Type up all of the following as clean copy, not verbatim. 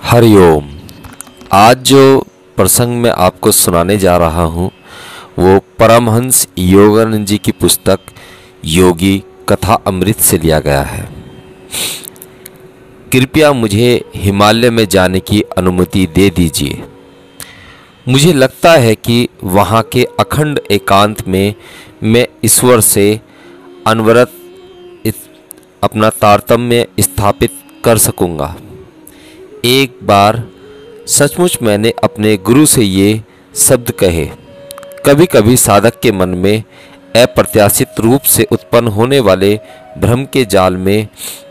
हरिओम। आज जो प्रसंग मैं आपको सुनाने जा रहा हूँ वो परमहंस योगानंद जी की पुस्तक योगी कथा अमृत से लिया गया है। कृपया मुझे हिमालय में जाने की अनुमति दे दीजिए। मुझे लगता है कि वहाँ के अखंड एकांत में मैं ईश्वर से अनवरत अपना तारतम्य स्थापित कर सकूँगा। एक बार सचमुच मैंने अपने गुरु से ये शब्द कहे। कभी कभी साधक के मन में अप्रत्याशित रूप से उत्पन्न होने वाले भ्रम के जाल में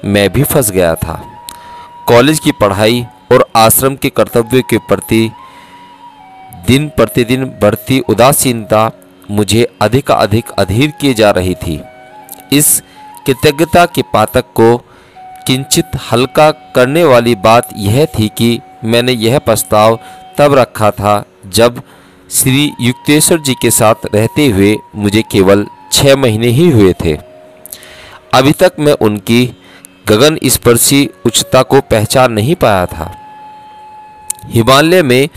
मैं भी फंस गया था। कॉलेज की पढ़ाई और आश्रम के कर्तव्यों के प्रति दिन प्रतिदिन बढ़ती उदासीनता मुझे अधिक अधीर किए जा रही थी। इस कृतज्ञता के पातक को किंचित हल्का करने वाली बात यह थी कि मैंने यह प्रस्ताव तब रखा था जब श्री युक्तेश्वर जी के साथ रहते हुए मुझे केवल 6 महीने ही हुए थे। अभी तक मैं उनकी गगन स्पर्शी उच्चता को पहचान नहीं पाया था। हिमालय में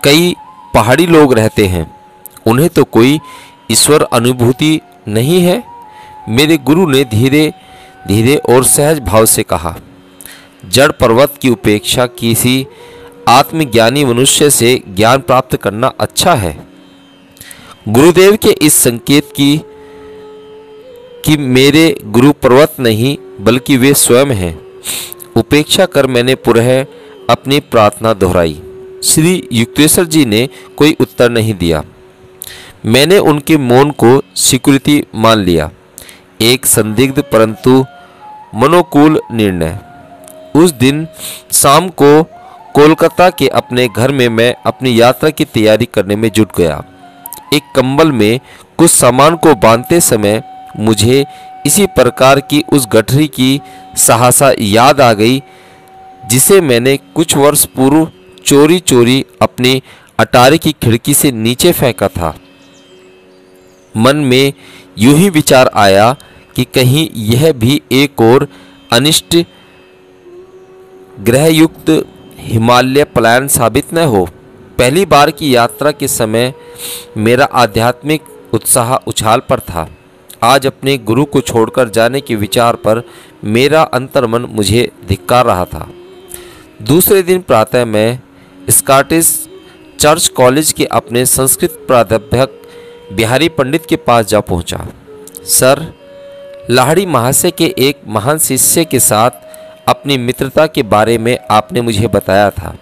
कई पहाड़ी लोग रहते हैं, उन्हें तो कोई ईश्वर अनुभूति नहीं है। मेरे गुरु ने धीरे धीरे और सहज भाव से कहा, जड़ पर्वत की उपेक्षा किसी आत्मज्ञानी मनुष्य से ज्ञान प्राप्त करना अच्छा है। गुरुदेव के इस संकेत कि मेरे गुरु पर्वत नहीं बल्कि वे स्वयं हैं उपेक्षा कर मैंने पुनः अपनी प्रार्थना दोहराई। श्री युक्तेश्वर जी ने कोई उत्तर नहीं दिया। मैंने उनके मौन को स्वीकृति मान लिया। एक संदिग्ध परंतु मनोकूल निर्णय। उस दिन शाम को कोलकाता के अपने घर में मैं अपनी यात्रा की तैयारी करने में जुट गया। एक कंबल में कुछ सामान को बांधते समय मुझे इसी प्रकार की उस गठरी की सहसा याद आ गई जिसे मैंने कुछ वर्ष पूर्व चोरी चोरी अपनी अटारी की खिड़की से नीचे फेंका था। मन में यूं ही विचार आया कि कहीं यह भी एक और अनिष्ट ग्रहयुक्त हिमालय पलायन साबित न हो। पहली बार की यात्रा के समय मेरा आध्यात्मिक उत्साह उछाल पर था। आज अपने गुरु को छोड़कर जाने के विचार पर मेरा अंतर्मन मुझे धिक्कार रहा था। दूसरे दिन प्रातः मैं स्कॉटिश चर्च कॉलेज के अपने संस्कृत प्राध्यापक बिहारी पंडित के पास जा पहुंचा। सर, लाहड़ी महाशय के एक महान शिष्य के साथ अपनी मित्रता के बारे में आपने मुझे बताया था।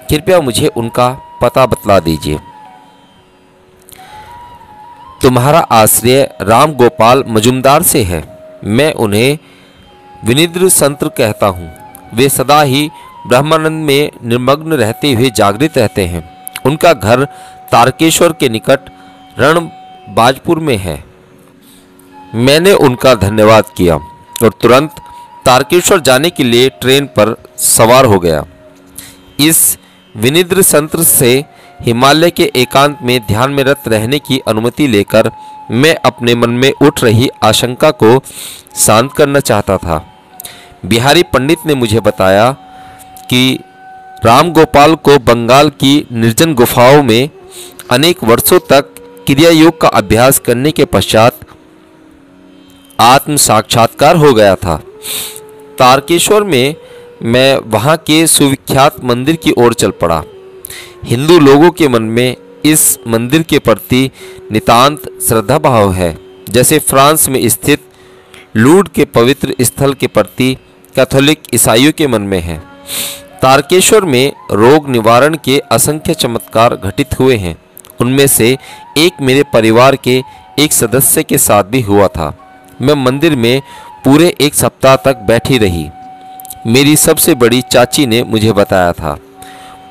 कृपया मुझे उनका पता बतला दीजिए। तुम्हारा आश्रय राम गोपाल मजुमदार से है। मैं उन्हें विनिद्र संत कहता हूँ। वे सदा ही ब्रह्मानंद में निर्मग्न रहते हुए जागृत रहते हैं। उनका घर तारकेश्वर के निकट रणबाजपुर में है। मैंने उनका धन्यवाद किया और तुरंत तारकेश्वर जाने के लिए ट्रेन पर सवार हो गया। इस विनिद्र संत से हिमालय के एकांत में ध्यान में रत रहने की अनुमति लेकर मैं अपने मन में उठ रही आशंका को शांत करना चाहता था। बिहारी पंडित ने मुझे बताया कि राम गोपाल को बंगाल की निर्जन गुफाओं में अनेक वर्षों तक क्रिया योग का अभ्यास करने के पश्चात आत्म साक्षात्कार हो गया था। तारकेश्वर में मैं वहाँ के सुविख्यात मंदिर की ओर चल पड़ा। हिंदू लोगों के मन में इस मंदिर के प्रति नितांत श्रद्धा भाव है, जैसे फ्रांस में स्थित लूर्ड के पवित्र स्थल के प्रति कैथोलिक ईसाइयों के मन में है। तारकेश्वर में रोग निवारण के असंख्य चमत्कार घटित हुए हैं। उनमें से एक मेरे परिवार के एक सदस्य के साथ भी हुआ था। मैं मंदिर में पूरे 1 सप्ताह तक बैठी रही। मेरी सबसे बड़ी चाची ने मुझे बताया था।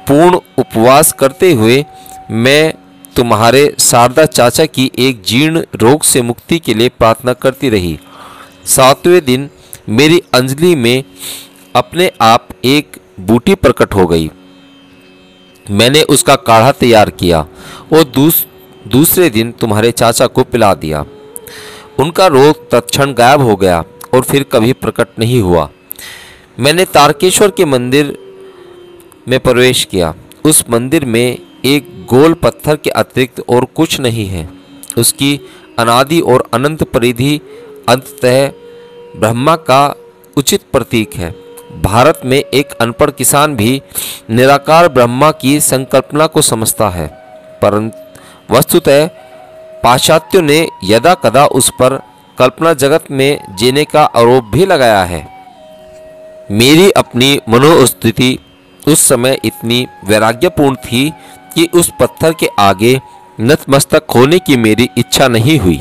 पूर्ण उपवास करते हुए मैं तुम्हारे शारदा चाचा की एक जीर्ण रोग से मुक्ति के लिए प्रार्थना करती रही। 7वें दिन मेरी अंजलि में अपने आप एक बूटी प्रकट हो गई। मैंने उसका काढ़ा तैयार किया और दूसरे दिन तुम्हारे चाचा को पिला दिया। उनका रोग तत्क्षण गायब हो गया और फिर कभी प्रकट नहीं हुआ। मैंने तारकेश्वर के मंदिर में प्रवेश किया। उस मंदिर में एक गोल पत्थर के अतिरिक्त और कुछ नहीं है। उसकी अनादि और अनंत परिधि अंततः ब्रह्मा का उचित प्रतीक है। भारत में एक अनपढ़ किसान भी निराकार ब्रह्मा की संकल्पना को समझता है, परंतु वस्तुतः पाश्चात्यों ने यदा कदा उस पर कल्पना जगत में जीने का आरोप भी लगाया है। मेरी अपनी मनोस्थिति उस समय इतनी वैराग्यपूर्ण थी कि उस पत्थर के आगे नतमस्तक होने की मेरी इच्छा नहीं हुई।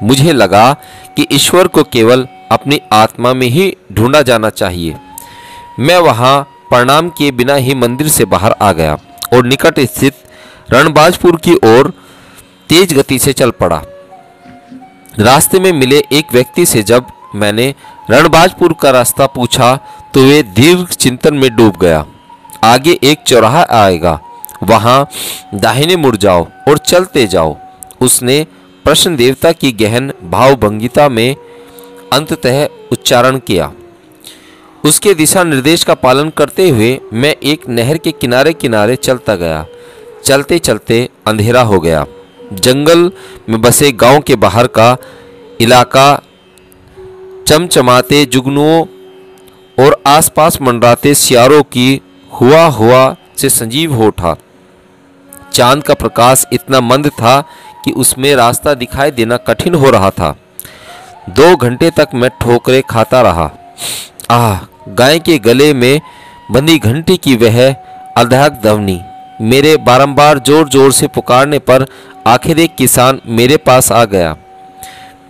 मुझे लगा कि ईश्वर को केवल अपनी आत्मा में ही ढूंढा जाना चाहिए। मैं वहां प्रणाम किए बिना ही मंदिर से बाहर आ गया और निकट स्थित रणबाजपुर की ओर तेज गति से चल पड़ा। रास्ते में मिले एक व्यक्ति से जब मैंने रणबाजपुर का रास्ता पूछा तो वे दीर्घ चिंतन में डूब गया। आगे एक चौराहा आएगा, वहां दाहिने मुड़ जाओ और चलते जाओ, उसने प्रश्न देवता की गहन भावभंगिता में अंततः उच्चारण किया। उसके दिशा निर्देश का पालन करते हुए मैं एक नहर के किनारे किनारे चलता गया। चलते चलते अंधेरा हो गया। जंगल में बसे गांव के बाहर का इलाका चमचमाते जुगनुओं और आसपास मंडराते सियारों की हुआ से संजीव हो उठा। चांद का प्रकाश इतना मंद था कि उसमें रास्ता दिखाई देना कठिन हो रहा था। 2 घंटे तक मैं ठोकरें खाता रहा। गाय के गले में बंधी घंटी की वह अधाक ध्वनि, मेरे बारंबार जोर जोर से पुकारने पर आखिर एक किसान मेरे पास आ गया।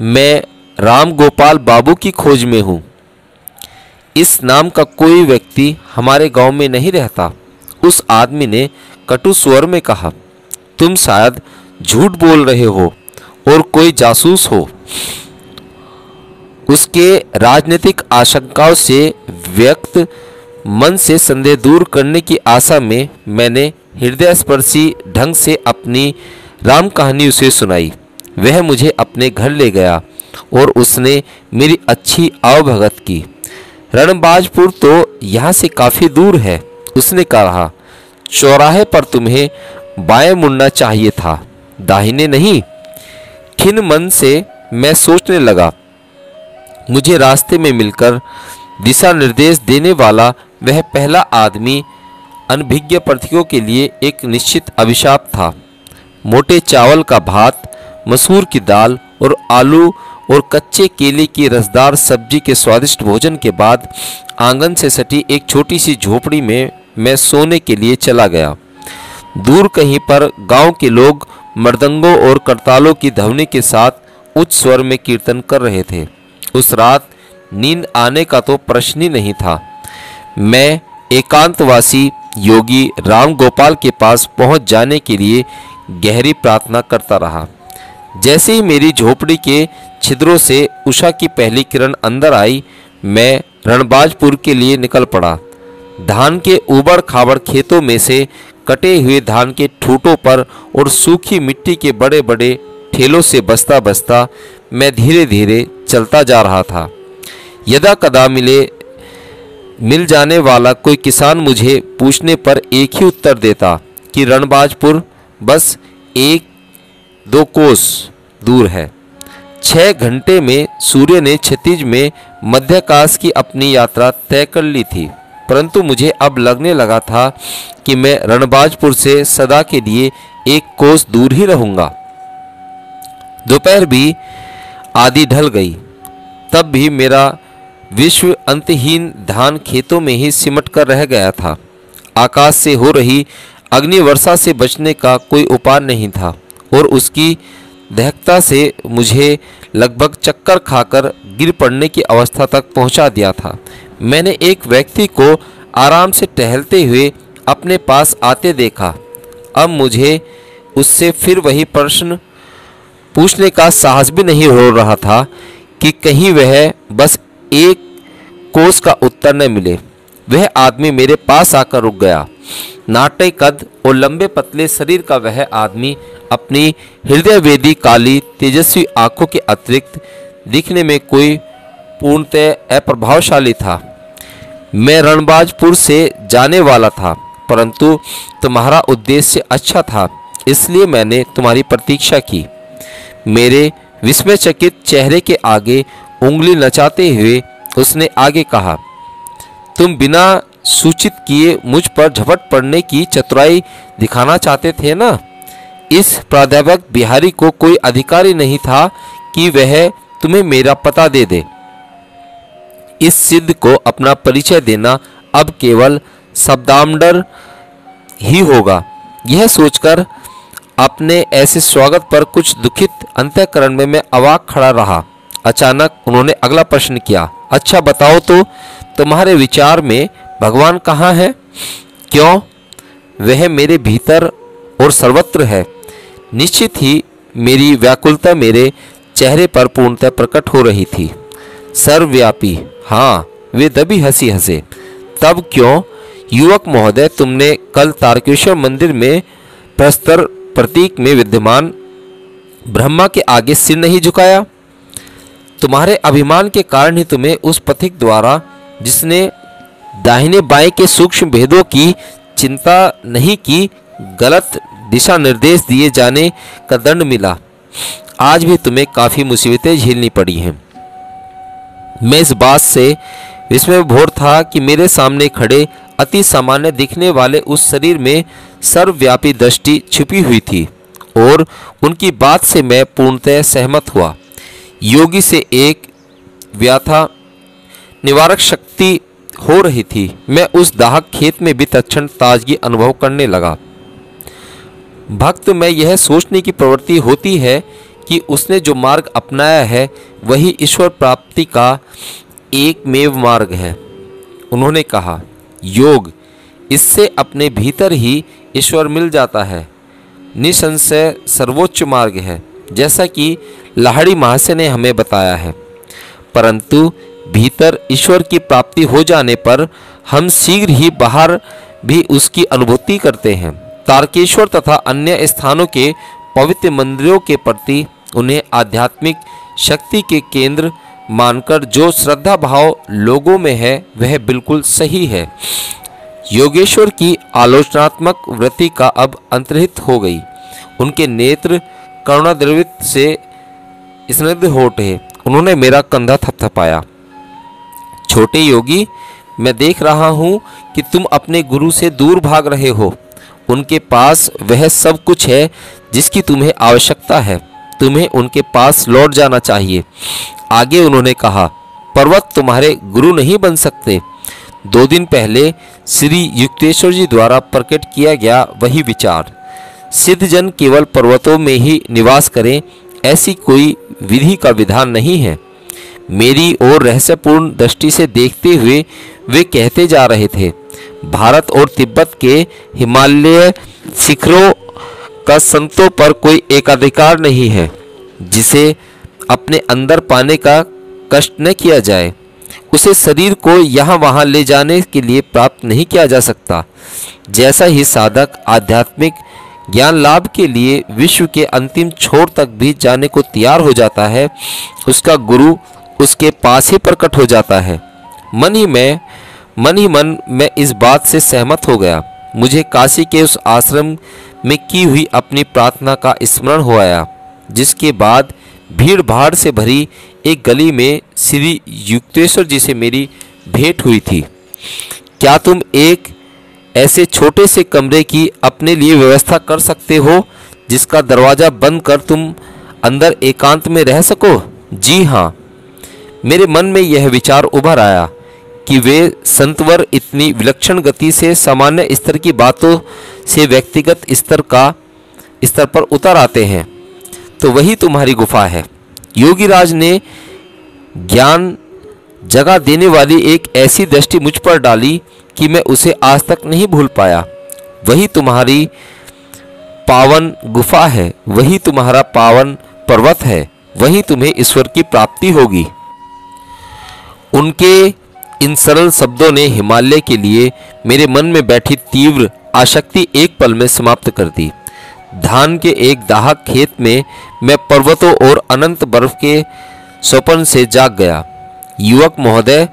मैं राम गोपाल बाबू की खोज में हूँ। इस नाम का कोई व्यक्ति हमारे गांव में नहीं रहता। उस आदमी ने कटु स्वर में कहा, तुम शायद झूठ बोल रहे हो और कोई जासूस हो। उसके राजनीतिक आशंकाओं से व्यक्त मन से संदेह दूर करने की आशा में मैंने हृदयस्पर्शी ढंग से अपनी राम कहानी उसे सुनाई। वह मुझे अपने घर ले गया और उसने मेरी अच्छी आवभगत की। रणबाजपुर तो यहाँ से काफ़ी दूर है, उसने कहा। चौराहे पर तुम्हें बाएं मुड़ना चाहिए था, दाहिने नहीं। खिन्न मन से मैं सोचने लगा, मुझे रास्ते में मिलकर दिशा निर्देश देने वाला वह पहला आदमी अनभिज्ञ पथिकों के लिए एक निश्चित अभिशाप था। मोटे चावल का भात, मसूर की दाल और आलू और कच्चे केले की रसदार सब्जी के स्वादिष्ट भोजन के बाद आंगन से सटी एक छोटी सी झोपड़ी में मैं सोने के लिए चला गया। दूर कहीं पर गांव के लोग मृदंगों और करतालों की ध्वनि के साथ उच्च स्वर में कीर्तन कर रहे थे। उस रात नींद आने का तो प्रश्न ही नहीं था। मैं एकांतवासी योगी राम गोपाल के पास पहुंच जाने के लिए गहरी प्रार्थना करता रहा। जैसे ही मेरी झोपड़ी के छिद्रों से उषा की पहली किरण अंदर आई, मैं रणबाजपुर के लिए निकल पड़ा। धान के ऊबड़ खाबड़ खेतों में से कटे हुए धान के ठूठों पर और सूखी मिट्टी के बड़े बड़े ठेलों से बसता बसता मैं धीरे धीरे चलता जा रहा था। यदा कदा मिल जाने वाला कोई किसान मुझे पूछने पर एक ही उत्तर देता कि रणबाजपुर बस 1-2 कोस दूर है। 6 घंटे में सूर्य ने क्षितिज में मध्याकाश की अपनी यात्रा तय कर ली थी, परंतु मुझे अब लगने लगा था कि मैं रणबाजपुर से सदा के लिए 1 कोस दूर ही रहूंगा। दोपहर भी आधी ढल गई, तब भी मेरा विश्व अंतहीन धान खेतों में ही सिमट कर रह गया था। आकाश से हो रही अग्नि वर्षा से बचने का कोई उपाय नहीं था और उसकी दहकता से मुझे लगभग चक्कर खाकर गिर पड़ने की अवस्था तक पहुंचा दिया था। मैंने एक व्यक्ति को आराम से टहलते हुए अपने पास आते देखा। अब मुझे उससे फिर वही प्रश्न पूछने का साहस भी नहीं हो रहा था कि कहीं वह बस 1 कोस का उत्तर न मिले। वह आदमी मेरे पास आकर रुक गया। नाटे कद और लंबे पतले शरीर का वह आदमी अपनी हृदयवेदी काली तेजस्वी आंखों के अतिरिक्त दिखने में कोई पूर्णतः अप्रभावशाली था। मैं रणबाजपुर से जाने वाला था, परंतु तुम्हारा उद्देश्य अच्छा था, इसलिए मैंने तुम्हारी प्रतीक्षा की। मेरे विस्मयचकित चेहरे के आगे उंगली नचाते हुए उसने आगे कहा, तुम बिना सूचित किए मुझ पर झपट पड़ने की चतुराई दिखाना चाहते थे ना। इस प्राध्यापक बिहारी को कोई अधिकार ही नहीं था कि वह तुम्हें मेरा पता दे दे। इस सिद्ध को अपना परिचय देना अब केवल शब्दांडर ही होगा। यह सोचकर अपने ऐसे स्वागत पर कुछ दुखित अंतःकरण में मैं अवाक खड़ा रहा। अचानक उन्होंने अगला प्रश्न किया, अच्छा बताओ तो तुम्हारे विचार में भगवान कहाँ है? क्यों? वह मेरे भीतर और सर्वत्र है। निश्चित ही मेरी व्याकुलता मेरे चेहरे पर पूर्णतः प्रकट हो रही थी। सर्वव्यापी, हाँ, वे दबी हंसी हंसे। तब क्यों युवक महोदय, तुमने कल तारकेश्वर मंदिर में प्रस्तर प्रतीक में विद्यमान ब्रह्मा के आगे सिर नहीं झुकाया? तुम्हारे अभिमान के कारण ही तुम्हें उस पथिक द्वारा, जिसने दाहिने बाएं के सूक्ष्म भेदों की चिंता नहीं की, गलत दिशा निर्देश दिए जाने का दंड मिला। आज भी तुम्हें काफ़ी मुसीबतें झेलनी पड़ी हैं। मैं इस बात से विस्मय भोर था कि मेरे सामने खड़े अति सामान्य दिखने वाले उस शरीर में सर्वव्यापी दृष्टि छिपी हुई थी और उनकी बात से मैं पूर्णतः सहमत हुआ। योगी से एक व्याथा निवारक शक्ति हो रही थी। मैं उस दाहक खेत में भी तत्क्षण ताजगी अनुभव करने लगा। भक्त में यह सोचने की प्रवृत्ति होती है कि उसने जो मार्ग अपनाया है वही ईश्वर प्राप्ति का एकमेव मार्ग है। उन्होंने कहा, योग, इससे अपने भीतर ही ईश्वर मिल जाता है, निसंशय सर्वोच्च मार्ग है, जैसा कि लाहिड़ी महाशय ने हमें बताया है। परंतु भीतर ईश्वर की प्राप्ति हो जाने पर हम शीघ्र ही बाहर भी उसकी अनुभूति करते हैं। तारकेश्वर तथा अन्य स्थानों के पवित्र मंदिरों के प्रति उन्हें आध्यात्मिक शक्ति के केंद्र मानकर जो श्रद्धा भाव लोगों में है वह बिल्कुल सही है। योगेश्वर की आलोचनात्मक वृत्ति का अब अंतर्हित हो गई। उनके नेत्र करुणाद्रवित से स्निग्ध हो उठे। उन्होंने मेरा कंधा थपथपाया। छोटे योगी, मैं देख रहा हूँ कि तुम अपने गुरु से दूर भाग रहे हो। उनके पास वह सब कुछ है जिसकी तुम्हें आवश्यकता है। तुम्हें उनके पास लौट जाना चाहिए। आगे उन्होंने कहा, पर्वत तुम्हारे गुरु नहीं बन सकते। 2 दिन पहले श्री युक्तेश्वर जी द्वारा प्रकट किया गया वही विचार, सिद्ध जन केवल पर्वतों में ही निवास करें, ऐसी कोई विधि का विधान नहीं है। मेरी ओर रहस्यपूर्ण दृष्टि से देखते हुए वे कहते जा रहे थे, भारत और तिब्बत के हिमालय शिखरों का संतों पर कोई एकाधिकार नहीं है जिसे अपने अंदर पाने का कष्ट न किया जाए। उसे शरीर को यहाँ वहाँ ले जाने के लिए प्राप्त नहीं किया जा सकता। जैसा ही साधक आध्यात्मिक ज्ञान लाभ के लिए विश्व के अंतिम छोर तक भी जाने को तैयार हो जाता है, उसका गुरु उसके पास ही प्रकट हो जाता है। मन ही मन मैं इस बात से सहमत हो गया। मुझे काशी के उस आश्रम में की हुई अपनी प्रार्थना का स्मरण हो आया, जिसके बाद भीड़ भाड़ से भरी एक गली में श्री युक्तेश्वर जी से मेरी भेंट हुई थी। क्या तुम एक ऐसे छोटे से कमरे की अपने लिए व्यवस्था कर सकते हो जिसका दरवाज़ा बंद कर तुम अंदर एकांत में रह सको? जी हाँ। मेरे मन में यह विचार उभर आया कि वे संतवर इतनी विलक्षण गति से सामान्य स्तर की बातों से व्यक्तिगत स्तर पर उतर आते हैं, तो वही तुम्हारी गुफा है। योगीराज ने ज्ञान जगह देने वाली एक ऐसी दृष्टि मुझ पर डाली कि मैं उसे आज तक नहीं भूल पाया। वही तुम्हारी पावन गुफा है, वही तुम्हारा पावन पर्वत है, वही तुम्हें ईश्वर की प्राप्ति होगी। उनके इन सरल शब्दों ने हिमालय के लिए मेरे मन में बैठी तीव्र आसक्ति एक पल में समाप्त कर दी। धान के एक दाहक खेत में मैं पर्वतों और अनंत बर्फ के स्वप्न से जाग गया। युवक महोदय,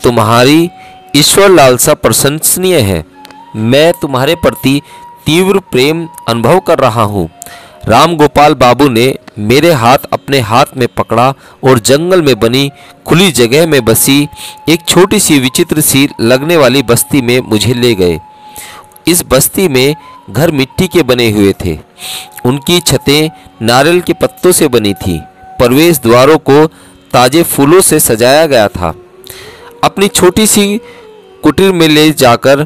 तुम्हारी ईश्वर लालसा प्रशंसनीय है। मैं तुम्हारे प्रति तीव्र प्रेम अनुभव कर रहा हूँ। राम गोपाल बाबू ने मेरे हाथ अपने हाथ में पकड़ा और जंगल में बनी खुली जगह में बसी एक छोटी सी विचित्र सी लगने वाली बस्ती में मुझे ले गए। इस बस्ती में घर मिट्टी के बने हुए थे। उनकी छतें नारियल के पत्तों से बनी थी। प्रवेश द्वारों को ताजे फूलों से सजाया गया था। अपनी छोटी सी कुटीर में ले जाकर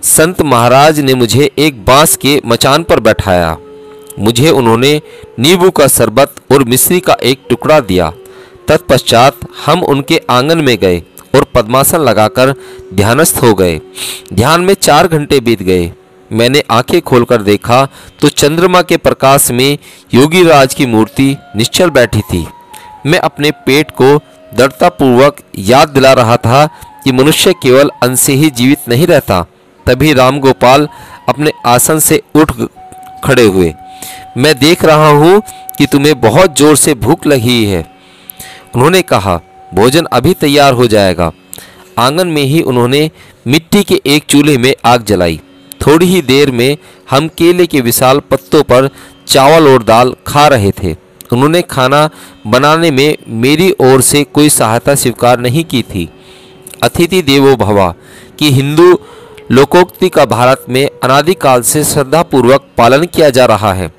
संत महाराज ने मुझे एक बांस के मचान पर बैठाया। मुझे उन्होंने नींबू का शरबत और मिश्री का एक टुकड़ा दिया। तत्पश्चात हम उनके आंगन में गए और पद्मासन लगाकर ध्यानस्थ हो गए। ध्यान में 4 घंटे बीत गए। मैंने आंखें खोलकर देखा तो चंद्रमा के प्रकाश में योगी राज की मूर्ति निश्चल बैठी थी। मैं अपने पेट को दृढ़तापूर्वक याद दिला रहा था कि मनुष्य केवल अन्न से ही जीवित नहीं रहता। तभी राम गोपाल अपने आसन से उठ खड़े हुए। मैं देख रहा हूँ कि तुम्हें बहुत जोर से भूख लगी है, उन्होंने कहा। भोजन अभी तैयार हो जाएगा। आंगन में ही उन्होंने मिट्टी के एक चूल्हे में आग जलाई। थोड़ी ही देर में हम केले के विशाल पत्तों पर चावल और दाल खा रहे थे। उन्होंने खाना बनाने में मेरी ओर से कोई सहायता स्वीकार नहीं की थी। अतिथि देवो भव की हिंदू लोकोक्ति का भारत में अनादिकाल से श्रद्धापूर्वक पालन किया जा रहा है।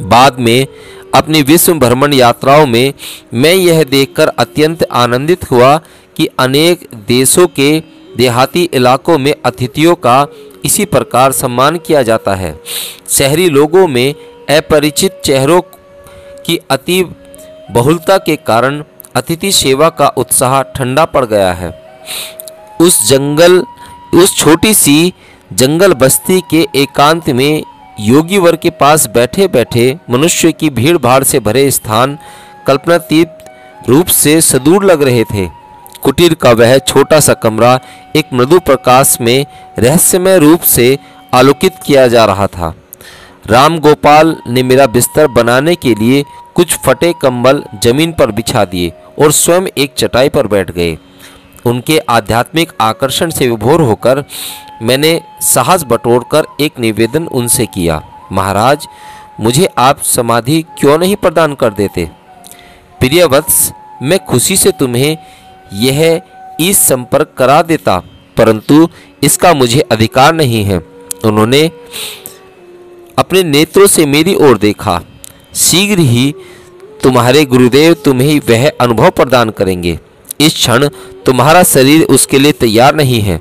बाद में अपनी विश्व भ्रमण यात्राओं में मैं यह देखकर अत्यंत आनंदित हुआ कि अनेक देशों के देहाती इलाकों में अतिथियों का इसी प्रकार सम्मान किया जाता है। शहरी लोगों में अपरिचित चेहरों की अति बहुलता के कारण अतिथि सेवा का उत्साह ठंडा पड़ गया है। उस छोटी सी जंगल बस्ती के एकांत में योगी वर के पास बैठे बैठे मनुष्य की भीड़ भाड़ से भरे स्थान कल्पनातीत रूप से सुदूर लग रहे थे। कुटीर का वह छोटा सा कमरा एक मृदु प्रकाश में रहस्यमय रूप से आलोकित किया जा रहा था। राम गोपाल ने मेरा बिस्तर बनाने के लिए कुछ फटे कंबल जमीन पर बिछा दिए और स्वयं एक चटाई पर बैठ गए। उनके आध्यात्मिक आकर्षण से विभोर होकर मैंने साहस बटोरकर एक निवेदन उनसे किया। महाराज, मुझे आप समाधि क्यों नहीं प्रदान कर देते? प्रिय वत्स, मैं खुशी से तुम्हें यह इस संपर्क करा देता, परंतु इसका मुझे अधिकार नहीं है। उन्होंने अपने नेत्रों से मेरी ओर देखा। शीघ्र ही तुम्हारे गुरुदेव तुम्हें वह अनुभव प्रदान करेंगे। इस क्षण तुम्हारा शरीर उसके लिए तैयार नहीं है।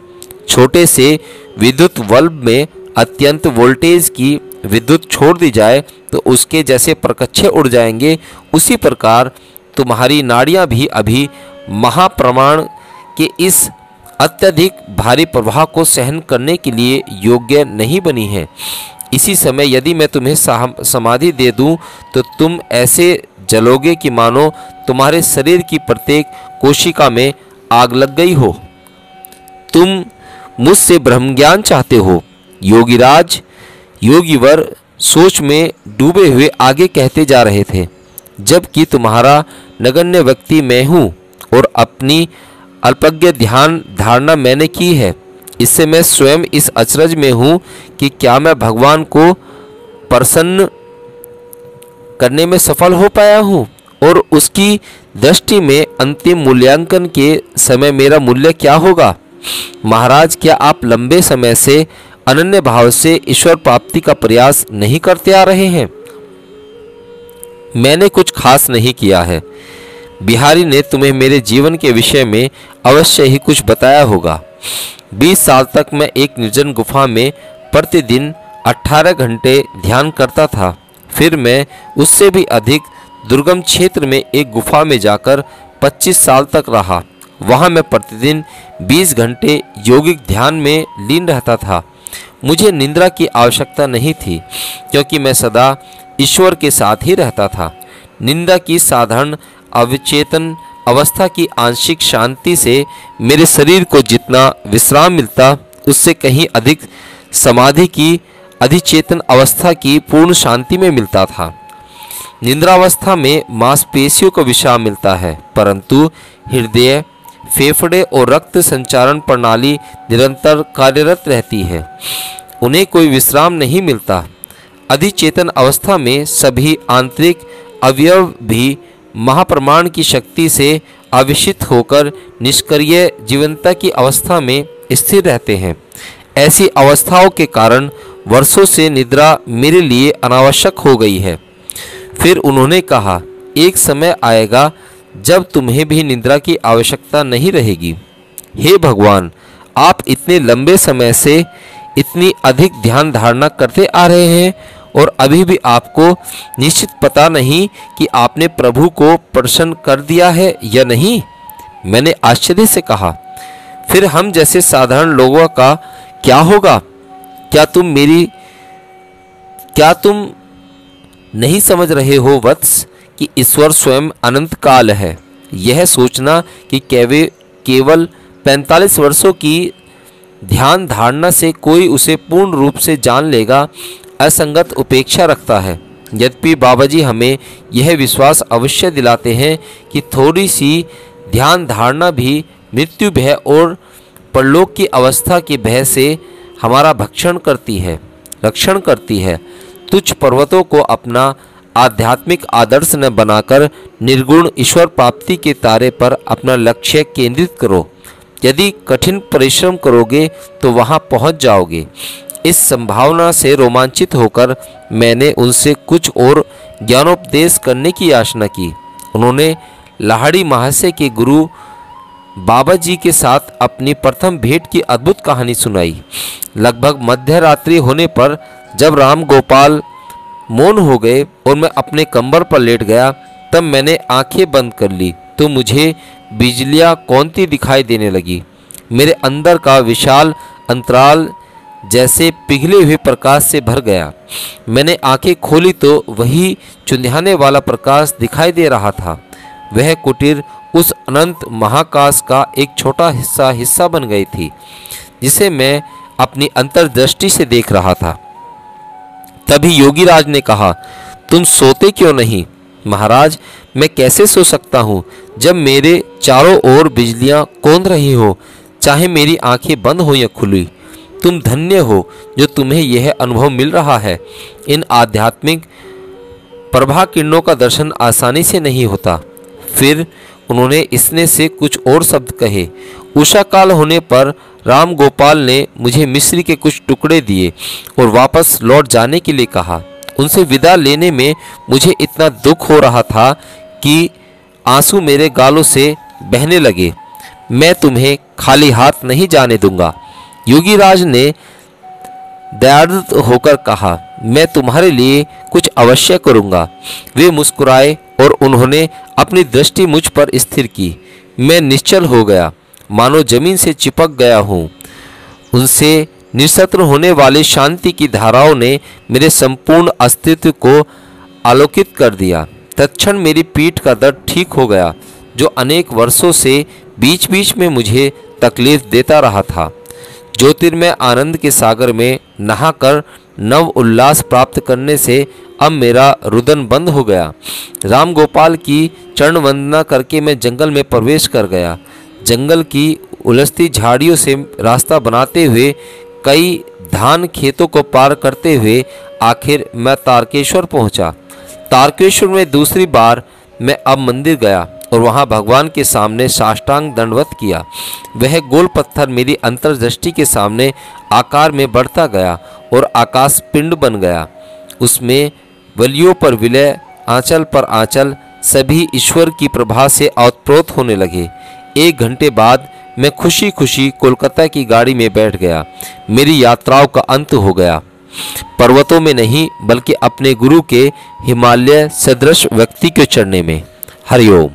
छोटे से विद्युत बल्ब में अत्यंत वोल्टेज की विद्युत छोड़ दी जाए तो उसके जैसे प्रकच्छे उड़ जाएंगे, उसी प्रकार तुम्हारी नाड़ियां भी अभी महाप्रमाण के इस अत्यधिक भारी प्रवाह को सहन करने के लिए योग्य नहीं बनी है। इसी समय यदि मैं तुम्हें समाधि दे दूं तो तुम ऐसे जलोगे कि मानो तुम्हारे शरीर की प्रत्येक कोशिका में आग लग गई हो। तुम मुझसे ब्रह्म ज्ञान चाहते हो। योगीराज योगीवर सोच में डूबे हुए आगे कहते जा रहे थे, जबकि तुम्हारा नगण्य व्यक्ति मैं हूँ और अपनी अल्पज्ञ ध्यान धारणा मैंने की है। इससे मैं स्वयं इस अचरज में हूँ कि क्या मैं भगवान को प्रसन्न करने में सफल हो पाया हूँ और उसकी दृष्टि में अंतिम मूल्यांकन के समय मेरा मूल्य क्या होगा। महाराज, क्या आप लंबे समय से अनन्य भाव से ईश्वर प्राप्ति का प्रयास नहीं करते आ रहे हैं? मैंने कुछ खास नहीं किया है। बिहारी ने तुम्हें मेरे जीवन के विषय में अवश्य ही कुछ बताया होगा। 20 साल तक मैं एक निर्जन गुफा में प्रतिदिन 18 घंटे ध्यान करता था। फिर मैं उससे भी अधिक दुर्गम क्षेत्र में एक गुफा में जाकर 25 साल तक रहा। वहाँ मैं प्रतिदिन 20 घंटे यौगिक ध्यान में लीन रहता था। मुझे निद्रा की आवश्यकता नहीं थी, क्योंकि मैं सदा ईश्वर के साथ ही रहता था। निंदा की साधारण अवचेतन अवस्था की आंशिक शांति से मेरे शरीर को जितना विश्राम मिलता, उससे कहीं अधिक समाधि की अधिचेतन अवस्था की पूर्ण शांति में मिलता था। निद्रावस्था में मांसपेशियों को विश्राम मिलता है, परंतु हृदय, फेफड़े और रक्त संचारण प्रणाली निरंतर कार्यरत रहती है। उन्हें कोई विश्राम नहीं मिलता। अधिचेतन अवस्था में सभी आंतरिक अवयव भी महाप्रमाण की शक्ति से आवेशित होकर निष्क्रिय जीवनता की अवस्था में स्थिर रहते हैं। ऐसी अवस्थाओं के कारण वर्षों से निद्रा मेरे लिए अनावश्यक हो गई है। फिर उन्होंने कहा, एक समय आएगा जब तुम्हें भी निद्रा की आवश्यकता नहीं रहेगी। हे भगवान, आप इतने लंबे समय से इतनी अधिक ध्यान धारणा करते आ रहे हैं और अभी भी आपको निश्चित पता नहीं कि आपने प्रभु को प्रसन्न कर दिया है या नहीं। मैंने आश्चर्य से कहा, फिर हम जैसे साधारण लोगों का क्या होगा? क्या तुम नहीं समझ रहे हो वत्स कि ईश्वर स्वयं अनंत काल है? यह सोचना कि केवल 45 वर्षों की ध्यान धारणा से कोई उसे पूर्ण रूप से जान लेगा, असंगत उपेक्षा रखता है। यद्यपि बाबाजी हमें यह विश्वास अवश्य दिलाते हैं कि थोड़ी सी ध्यान धारणा भी मृत्यु भय और परलोक की अवस्था के भय से हमारा रक्षण करती है। तुच्छ पर्वतों को अपना आध्यात्मिक आदर्श न बनाकर निर्गुण ईश्वर प्राप्ति के तारे पर अपना लक्ष्य केंद्रित करो। यदि कठिन परिश्रम करोगे तो वहां पहुंच जाओगे। इस संभावना से रोमांचित होकर मैंने उनसे कुछ और ज्ञानोपदेश करने की याचना की। उन्होंने लाहड़ी महाशय के गुरु बाबा जी के साथ अपनी प्रथम भेंट की अद्भुत कहानी सुनाई। लगभग मध्य रात्रि होने पर जब राम गोपाल मौन हो गए और मैं अपने कंबर पर लेट गया, तब मैंने आंखें बंद कर ली तो मुझे बिजलियां कौंती दिखाई देने लगी। मेरे अंदर का विशाल अंतराल जैसे पिघले हुए प्रकाश से भर गया। मैंने आंखें खोली तो वही चुंधियाने वाला प्रकाश दिखाई दे रहा था। वह कुटीर उस अनंत महाकाश का एक छोटा हिस्सा बन गई थी, जिसे मैं अपनी अंतर्दृष्टि से देख रहा था। तभी योगीराज ने कहा, तुम सोते क्यों नहीं? महाराज, मैं कैसे सो सकता हूँ जब मेरे चारों ओर बिजलियाँ कौंध रही हो, चाहे मेरी आंखें बंद हो या खुली। तुम धन्य हो जो तुम्हें यह अनुभव मिल रहा है। इन आध्यात्मिक प्रभा किरणों का दर्शन आसानी से नहीं होता। फिर उन्होंने इसने से कुछ और शब्द कहे। उषा काल होने पर राम गोपाल ने मुझे मिश्री के कुछ टुकड़े दिए और वापस लौट जाने के लिए कहा। उनसे विदा लेने में मुझे इतना दुख हो रहा था कि आंसू मेरे गालों से बहने लगे। मैं तुम्हें खाली हाथ नहीं जाने दूंगा। योगीराज ने दयार्द होकर कहा, मैं तुम्हारे लिए कुछ अवश्य करूंगा। वे मुस्कुराए और उन्होंने अपनी दृष्टि मुझ पर स्थिर की। मैं निश्चल हो गया, मानो जमीन से चिपक गया हूँ। उनसे निस्सत्र होने वाली शांति की धाराओं ने मेरे संपूर्ण अस्तित्व को आलोकित कर दिया। तत्क्षण मेरी पीठ का दर्द ठीक हो गया, जो अनेक वर्षों से बीच बीच में मुझे तकलीफ देता रहा था। ज्योतिर्मय आनंद के सागर में नहाकर नव उल्लास प्राप्त करने से अब मेरा रुदन बंद हो गया। राम गोपाल की चरण वंदना करके मैं जंगल में प्रवेश कर गया। जंगल की उलझती झाड़ियों से रास्ता बनाते हुए, कई धान खेतों को पार करते हुए आखिर मैं तारकेश्वर पहुंचा। तारकेश्वर में दूसरी बार मैं अब मंदिर गया और वहां भगवान के सामने साष्टांग दंडवत किया। वह गोल पत्थर मेरी अंतर्दृष्टि के सामने आकार में बढ़ता गया और आकाश पिंड बन गया। उसमें वलियों पर विलय, आंचल पर आंचल सभी ईश्वर की प्रभा से ओतप्रोत होने लगे। 1 घंटे बाद मैं खुशी खुशी कोलकाता की गाड़ी में बैठ गया। मेरी यात्राओं का अंत हो गया, पर्वतों में नहीं बल्कि अपने गुरु के हिमालय सदृश व्यक्ति के चढ़ने में। हरिओम।